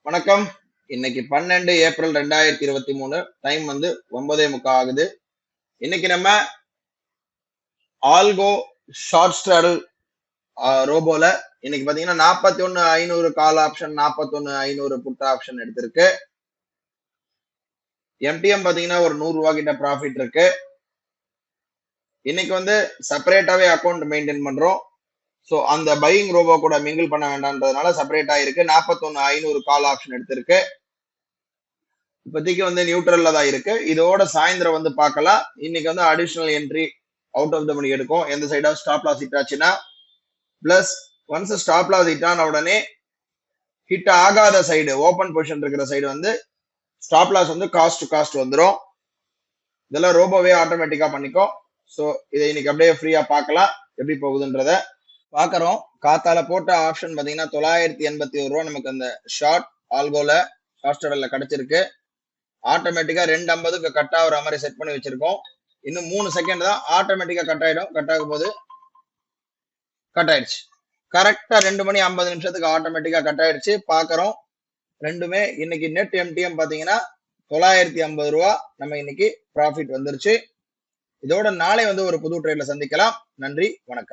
வணக்கம். இன்னைக்கு 12 April 2023. Time வந்து 9:45 ஆகுது. இன்னைக்கு நம்ம ஆல்கோ ஷார்ட் ஸ்ட்ராடல் ரோபோல இன்னைக்கு பாத்தீங்கன்னா 41,500 கால் ஆப்ஷன், 41,500 புட் ஆப்ஷன் எடுத்திருக்கு. எம்டிஎம் பாத்தீங்கன்னா ஒரு 100 ரூபாய் கிட்ட ப்ராஃபிட் இருக்கு. இன்னைக்கு வந்து செப்பரேட்டாவே அக்கௌண்ட் மெயின்டைன் பண்றோம். ஸோ அந்த பையிங் ரோபோ கூட மிங்கிள் பண்ண வேண்டாம்ன்றதுனால செப்பரேட்டா இருக்கு. 41,500 கால் ஆப்ஷன் எடுத்திருக்கு. இப்போதைக்கு வந்து நியூட்ரல்ல தான் இருக்கு. இதோட சாயந்தரம் வந்து பார்க்கலாம். இன்னைக்கு வந்து additional entry out of the money எடுக்கும். எந்த சைடா ஸ்டாப் லாஸ் ஹிட் ஆச்சுன்னா plus once stop loss hit ஆன உடனே ஹிட் ஆகாத சைடு ஓப்பன் பொசிஷன் இருக்கிற சைடு வந்து ஸ்டாப் லாஸ் வந்து காஸ்ட் டு காஸ்ட் வந்துடும். இதெல்லாம் ரோபோவே ஆட்டோமேட்டிக்கா பண்ணிக்கும். ஸோ இதை இன்னைக்கு அப்படியே ஃப்ரீயா பார்க்கலாம் எப்படி போகுதுன்றத பார்க்கறோம். காத்தால போட்ட ஆப்ஷன் பாத்தீங்கன்னா 981 ரூபா நமக்கு அந்த ஷார்ட் ஆல்கோல ஷார்ட் ஸ்ட்ராடல்ல கிடைச்சிருக்கு. ஆட்டோமேட்டிக்கா 250க்கு கட் ஆகுற மாதிரி செட் பண்ணி வச்சிருக்கோம். இன்னும் 3 செகண்ட் தான் ஆட்டோமேட்டிக்கா கட் ஆயிடும். கட் ஆகும் போது கட் ஆயிடுச்சு. கரெக்டா 2:50 ஆட்டோமேட்டிக்கா கட் ஆயிடுச்சு. பாக்குறோம் ரெண்டுமே. இன்னைக்கு நெட் எம்டிஎம் பாத்தீங்கன்னா 950 ரூபா நம்ம இன்னைக்கு ப்ராஃபிட் வந்துருச்சு. இதோட நாளை வந்து ஒரு புது ட்ரேட்ல சந்திக்கலாம். நன்றி, வணக்கம்.